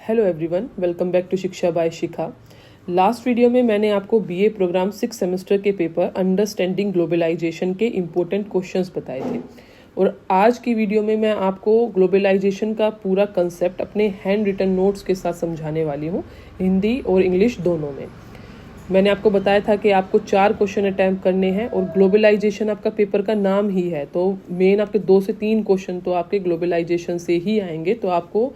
Hello everyone, welcome back to Shiksha by Shikha. Last video में मैंने आपको बीए प्रोग्राम 6 सेमेस्टर के पेपर अंडरस्टैंडिंग ग्लोबलाइजेशन के इम्पोर्टेंट क्वेश्चंस बताए थे और आज की वीडियो में मैं आपको ग्लोबलाइजेशन का पूरा कंसेप्ट अपने हैंड रिटन नोट्स के साथ समझाने वाली हूँ, हिंदी और इंग्लिश दोनों में। मैंने आपको बताया था कि आपको 4 क्वेश्चन अटैम्प्ट करने हैं और ग्लोबलाइजेशन आपका पेपर का नाम ही है, तो मेन आपके 2 से 3 क्वेश्चन तो आपके ग्लोबलाइजेशन से ही आएंगे। तो आपको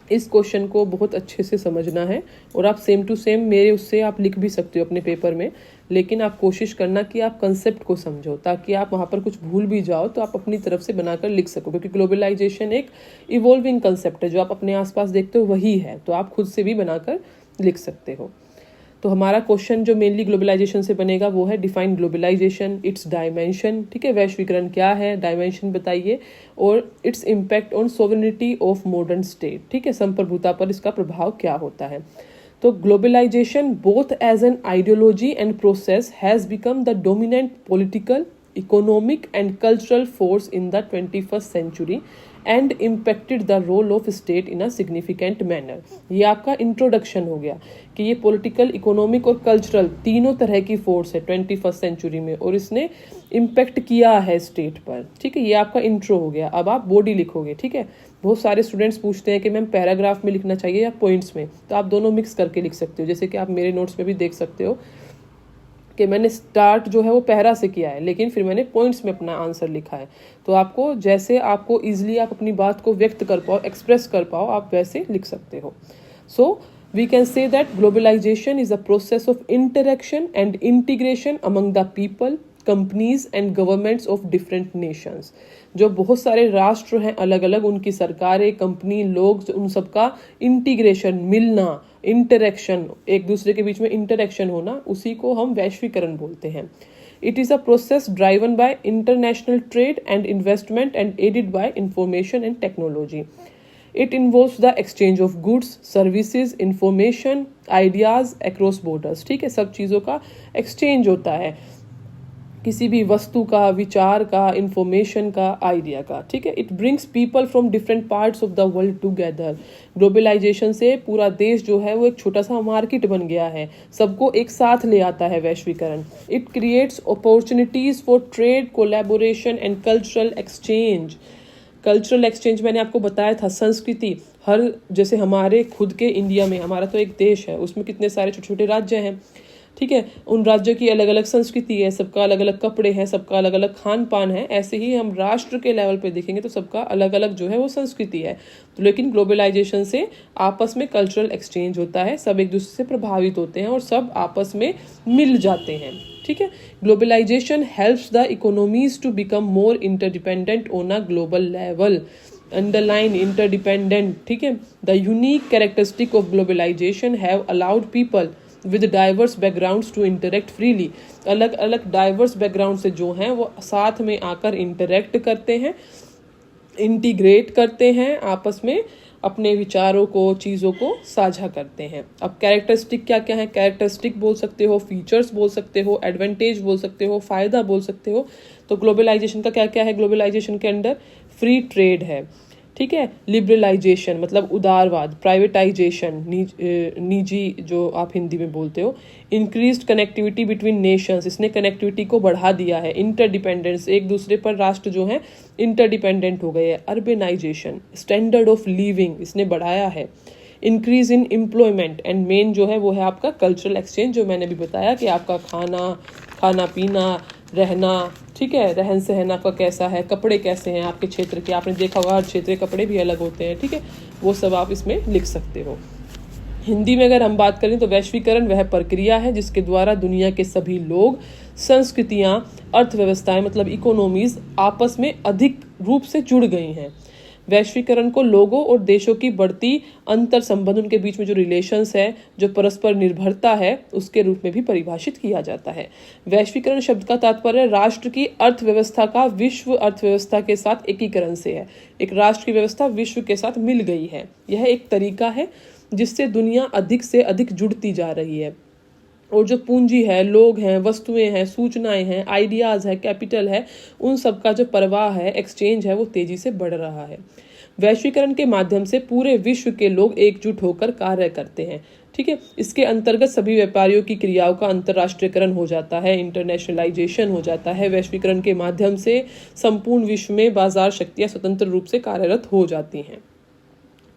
इस क्वेश्चन को बहुत अच्छे से समझना है और आप सेम टू सेम मेरे उससे आप लिख भी सकते हो अपने पेपर में, लेकिन आप कोशिश करना कि आप कंसेप्ट को समझो ताकि आप वहाँ पर कुछ भूल भी जाओ तो आप अपनी तरफ से बनाकर लिख सको, क्योंकि ग्लोबलाइजेशन एक इवॉल्विंग कंसेप्ट है। जो आप अपने आसपास देखते हो वही है, तो आप खुद से भी बनाकर लिख सकते हो। तो हमारा क्वेश्चन जो मेनली ग्लोबलाइजेशन से बनेगा वो है डिफाइन ग्लोबलाइजेशन, इट्स डायमेंशन। ठीक है, वैश्वीकरण क्या है, डायमेंशन बताइए, और its impact on sovereignty of modern state. ठीक है, संप्रभुता पर इसका प्रभाव क्या होता है। तो globalisation both as an ideology and process has become the dominant political, economic and cultural force in the 21st century and impacted the role of state in a significant manner. ये आपका इंट्रोडक्शन हो गया कि ये political, economic और cultural तीनों तरह की फोर्स है 21st सेंचुरी में और इसने इम्पैक्ट किया है स्टेट पर। ठीक है, ये आपका इंट्रो हो गया। अब आप बॉडी लिखोगे। ठीक है, बहुत सारे स्टूडेंट्स पूछते हैं कि मैम पैराग्राफ में लिखना चाहिए या पॉइंट्स में, तो आप दोनों मिक्स करके लिख सकते हो। जैसे कि आप मेरे नोट्स में भी देख सकते हो कि मैंने स्टार्ट जो है वो पैरा से किया है, लेकिन फिर मैंने पॉइंट्स में अपना आंसर लिखा है। तो आपको जैसे आपको इजीली आप अपनी बात को व्यक्त कर पाओ, एक्सप्रेस कर पाओ, आप वैसे लिख सकते हो। So we can say that globalisation is a process of interaction and integration among the people, companies and governments of different nations. जो बहुत सारे राष्ट्र हैं अलग अलग, उनकी सरकारें, कंपनी, लोग, उन सबका इंटीग्रेशन, मिलना, इंटरेक्शन, एक दूसरे के बीच में इंटरेक्शन होना, उसी को हम वैश्वीकरण बोलते हैं। It is a process driven by international trade and investment and aided by information and technology. It involves the exchange of goods, services, information, ideas across borders। ठीक है, सब चीज़ों का एक्सचेंज होता है, किसी भी वस्तु का, विचार का, इंफॉर्मेशन का, आइडिया का। ठीक है, it brings people from different parts of the world together. Globalisation से पूरा देश जो है वो एक छोटा सा मार्केट बन गया है, सबको एक साथ ले आता है वैश्वीकरण। It creates opportunities for trade, collaboration and cultural exchange. Cultural exchange मैंने आपको बताया था, संस्कृति, हर जैसे हमारे खुद के इंडिया में, हमारा तो एक देश है, उसमें कितने सारे छोटे छोटे राज्य हैं। ठीक है, उन राज्यों की अलग अलग संस्कृति है, सबका अलग अलग कपड़े हैं, सबका अलग अलग खान पान है। ऐसे ही हम राष्ट्र के लेवल पे देखेंगे तो सबका अलग अलग जो है वो संस्कृति है। तो लेकिन ग्लोबलाइजेशन से आपस में कल्चरल एक्सचेंज होता है, सब एक दूसरे से प्रभावित होते हैं और सब आपस में मिल जाते हैं। ठीक है, globalisation helps the economies to become more interdependent on a global level. Underline interdependent. ठीक है, the unique characteristic of globalisation have allowed people with diverse backgrounds to interact freely. अलग अलग डाइवर्स बैकग्राउंड से जो हैं वो साथ में आकर इंटरेक्ट करते हैं, इंटीग्रेट करते हैं, आपस में अपने विचारों को, चीज़ों को साझा करते हैं। अब कैरेक्टरिस्टिक क्या क्या है? कैरेक्टरिस्टिक बोल सकते हो, फीचर्स बोल सकते हो, एडवांटेज बोल सकते हो, फायदा बोल सकते हो। तो ग्लोबलाइजेशन का क्या क्या है? ग्लोबलाइजेशन के अंडर फ्री ट्रेड है। ठीक है, लिबरलाइजेशन मतलब उदारवाद, प्राइवेटाइजेशन, निजी जो आप हिंदी में बोलते हो, इंक्रीज्ड कनेक्टिविटी बिटवीन नेशंस, इसने कनेक्टिविटी को बढ़ा दिया है, इंटरडिपेंडेंस, एक दूसरे पर राष्ट्र जो है इंटरडिपेंडेंट हो गए हैं, अर्बनाइजेशन, स्टैंडर्ड ऑफ लिविंग इसने बढ़ाया है, increase in employment, and main जो है वो है आपका कल्चरल एक्सचेंज, जो मैंने भी बताया कि आपका खाना पीना, रहना, ठीक है, रहन सहन आपका कैसा है, कपड़े कैसे हैं आपके क्षेत्र के, आपने देखा होगा हर क्षेत्र के कपड़े भी अलग होते हैं। ठीक है, वो सब आप इसमें लिख सकते हो। हिंदी में अगर हम बात करें तो वैश्वीकरण वह प्रक्रिया है जिसके द्वारा दुनिया के सभी लोग, संस्कृतियां, अर्थव्यवस्थाएं मतलब इकोनॉमीज आपस में अधिक रूप से जुड़ गई हैं। वैश्वीकरण को लोगों और देशों की बढ़ती अंतर संबंध, उनके बीच में जो रिलेशंस है, जो परस्पर निर्भरता है, उसके रूप में भी परिभाषित किया जाता है। वैश्वीकरण शब्द का तात्पर्य राष्ट्र की अर्थव्यवस्था का विश्व अर्थव्यवस्था के साथ एकीकरण से है। एक राष्ट्र की व्यवस्था विश्व के साथ मिल गई है, यह एक तरीका है जिससे दुनिया अधिक से अधिक जुड़ती जा रही है और जो पूंजी है, लोग हैं, वस्तुएं हैं, सूचनाएं हैं, आइडियाज है, कैपिटल है, उन सब का जो प्रवाह है, एक्सचेंज है, वो तेजी से बढ़ रहा है। वैश्वीकरण के माध्यम से पूरे विश्व के लोग एकजुट होकर कार्य करते हैं। ठीक है, इसके अंतर्गत सभी व्यापारियों की क्रियाओं का अंतर्राष्ट्रीयकरण हो जाता है, इंटरनेशनलाइजेशन हो जाता है। वैश्वीकरण के माध्यम से संपूर्ण विश्व में बाजार शक्तियां स्वतंत्र रूप से कार्यरत हो जाती हैं।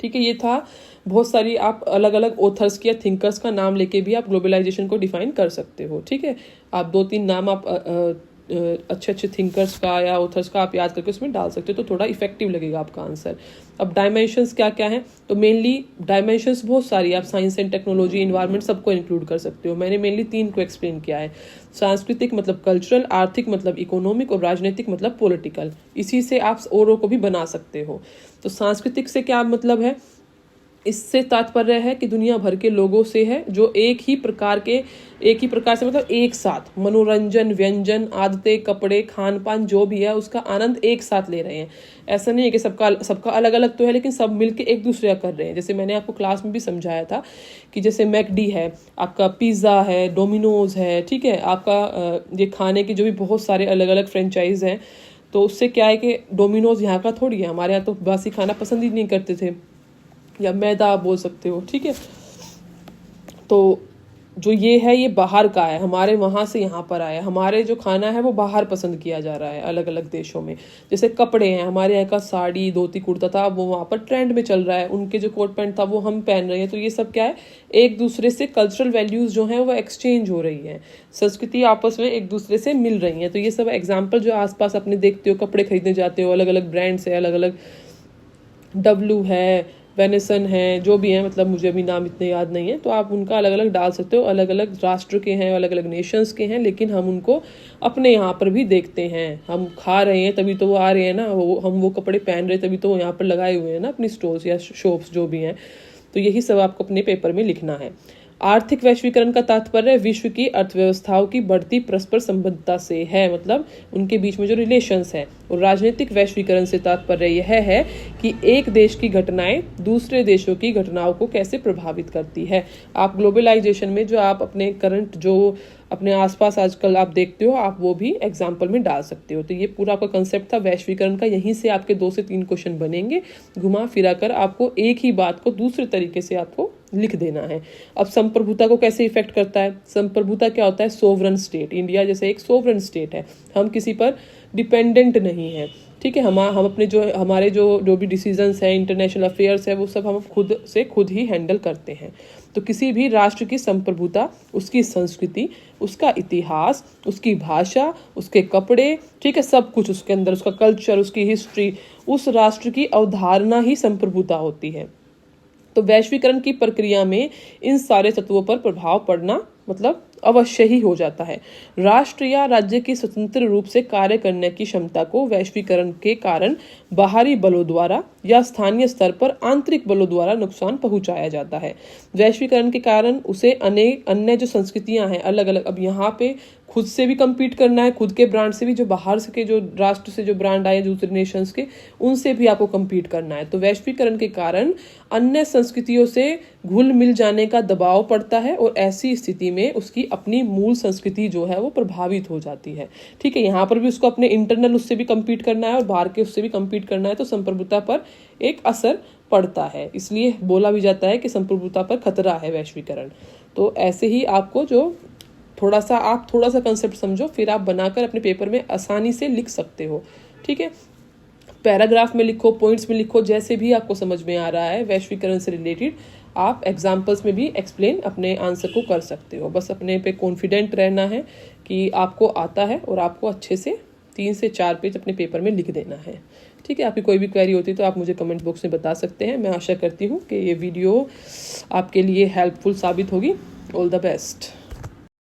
ठीक है, ये था बहुत सारी, आप अलग अलग ऑथर्स की या थिंकर्स का नाम लेके भी आप ग्लोबलाइजेशन को डिफाइन कर सकते हो। ठीक है, आप 2-3 नाम आप अच्छे अच्छे थिंकर्स का या ऑथर्स का आप याद करके उसमें डाल सकते हो, तो थोड़ा इफेक्टिव लगेगा आपका आंसर। अब डायमेंशंस क्या क्या है, तो मेनली डायमेंशंस बहुत सारी, आप साइंस एंड टेक्नोलॉजी, इन्वायरमेंट सबको इंक्लूड कर सकते हो। मैंने मेनली 3 को एक्सप्लेन किया है, सांस्कृतिक मतलब कल्चरल, आर्थिक मतलब इकोनॉमिक और राजनीतिक मतलब पॉलिटिकल। इसी से आप औरों को भी बना सकते हो। तो सांस्कृतिक से क्या मतलब है, इससे तात्पर्य है कि दुनिया भर के लोगों से है जो एक ही प्रकार से मतलब एक साथ मनोरंजन, व्यंजन, आदतें, कपड़े, खान पान जो भी है उसका आनंद एक साथ ले रहे हैं। ऐसा नहीं है कि सबका अलग अलग तो है, लेकिन सब मिलके एक दूसरे का कर रहे हैं। जैसे मैंने आपको क्लास में भी समझाया था कि जैसे मैकडी है, आपका पिज्ज़ा है, डोमिनोज है, ठीक है, आपका ये खाने की जो भी बहुत सारे अलग अलग फ्रेंचाइज हैं। तो उससे क्या है कि डोमिनोज यहाँ का थोड़ी है, हमारे यहाँ तो बासी खाना पसंद ही नहीं करते थे, या मैदा आप बोल सकते हो। ठीक है, तो जो ये है ये बाहर का है, हमारे वहाँ से यहाँ पर आया। हमारे जो खाना है वो बाहर पसंद किया जा रहा है अलग अलग देशों में। जैसे कपड़े हैं, हमारे यहाँ का साड़ी, धोती, कुर्ता था, वो वहाँ पर ट्रेंड में चल रहा है। उनके जो कोट पैंट था वो हम पहन रहे हैं। तो ये सब क्या है, एक दूसरे से कल्चरल वैल्यूज जो हैं वो एक्सचेंज हो रही है, संस्कृति आपस में एक दूसरे से मिल रही है। तो ये सब एग्जाम्पल जो आसपास अपने देखते हो, कपड़े खरीदने जाते हो, अलग अलग ब्रांड्स है, अलग अलग डब्लू है, वेनेसन है, जो भी है, मतलब मुझे अभी नाम इतने याद नहीं है, तो आप उनका अलग अलग डाल सकते हो। अलग अलग राष्ट्र के हैं, अलग अलग नेशंस के हैं, लेकिन हम उनको अपने यहाँ पर भी देखते हैं। हम खा रहे हैं तभी तो वो आ रहे हैं ना, हम वो कपड़े पहन रहे तभी तो वो यहाँ पर लगाए हुए हैं ना अपनी स्टोर्स या शॉप्स जो भी हैं। तो यही सब आपको अपने पेपर में लिखना है। आर्थिक वैश्वीकरण का तात्पर्य विश्व की अर्थव्यवस्थाओं की बढ़ती परस्पर संबद्धता से है, मतलब उनके बीच में जो रिलेशंस है। और राजनीतिक वैश्वीकरण से तात्पर्य यह है कि एक देश की घटनाएं दूसरे देशों की घटनाओं को कैसे प्रभावित करती है। आप ग्लोबलाइजेशन में जो आप अपने करंट जो अपने आसपास आजकल आप देखते हो, आप वो भी एग्जाम्पल में डाल सकते हो। तो ये पूरा आपका कंसेप्ट था वैश्वीकरण का। यहीं से आपके 2 से 3 क्वेश्चन बनेंगे, घुमा फिरा कर आपको एक ही बात को दूसरे तरीके से आपको लिख देना है। अब संप्रभुता को कैसे इफेक्ट करता है, संप्रभुता क्या होता है, सोवरन स्टेट। इंडिया जैसे एक सोवरन स्टेट है, हम किसी पर डिपेंडेंट नहीं है। ठीक है, हम अपने हमारे जो भी डिसीजंस है, इंटरनेशनल अफेयर्स है, वो सब हम खुद ही हैंडल करते हैं। तो किसी भी राष्ट्र की संप्रभुता, उसकी संस्कृति, उसका इतिहास, उसकी भाषा, उसके कपड़े, ठीक है, सब कुछ उसके अंदर, उसका कल्चर, उसकी हिस्ट्री, उस राष्ट्र की अवधारणा ही संप्रभुता होती है। तो वैश्वीकरण की प्रक्रिया में इन सारे तत्वों पर प्रभाव पड़ना मतलब अवश्य ही हो जाता है। राष्ट्र या राज्य की स्वतंत्र रूप से कार्य करने की क्षमता को वैश्वीकरण के कारण बाहरी बलों द्वारा या स्थानीय स्तर पर आंतरिक बलों द्वारा नुकसान पहुंचाया जाता है। वैश्वीकरण के कारण उसे अनेक अन्य जो संस्कृतियां हैं अलग अलग, अब यहाँ पे खुद से भी कम्पीट करना है, खुद के ब्रांड से भी, जो बाहर से के जो राष्ट्र से जो ब्रांड आए दूसरे नेशंस के, उनसे भी आपको कम्पीट करना है। तो वैश्वीकरण के कारण अन्य संस्कृतियों से घुल मिल जाने का दबाव पड़ता है और ऐसी स्थिति में उसकी अपनी मूल संस्कृति जो है वो प्रभावित हो जाती है। ठीक है, यहाँ पर भी उसको अपने इंटरनल उससे भी कम्पीट करना है और बाहर के उससे भी कम्पीट करना है। तो संप्रभुता पर एक असर पड़ता है, इसलिए बोला भी जाता है कि संप्रभुता पर खतरा है वैश्वीकरण। तो ऐसे ही आपको जो थोड़ा सा कंसेप्ट समझो, फिर आप बनाकर अपने पेपर में आसानी से लिख सकते हो। ठीक है, पैराग्राफ में लिखो, पॉइंट्स में लिखो, जैसे भी आपको समझ में आ रहा है वैश्वीकरण से रिलेटेड आप एग्जाम्पल्स में भी एक्सप्लेन अपने आंसर को कर सकते हो। बस अपने पे कॉन्फिडेंट रहना है कि आपको आता है और आपको अच्छे से 3 से 4 पेज अपने पेपर में लिख देना है। ठीक है, आपकी कोई भी क्वेरी होती है तो आप मुझे कमेंट बॉक्स में बता सकते हैं। मैं आशा करती हूँ कि ये वीडियो आपके लिए हेल्पफुल साबित होगी। All the best.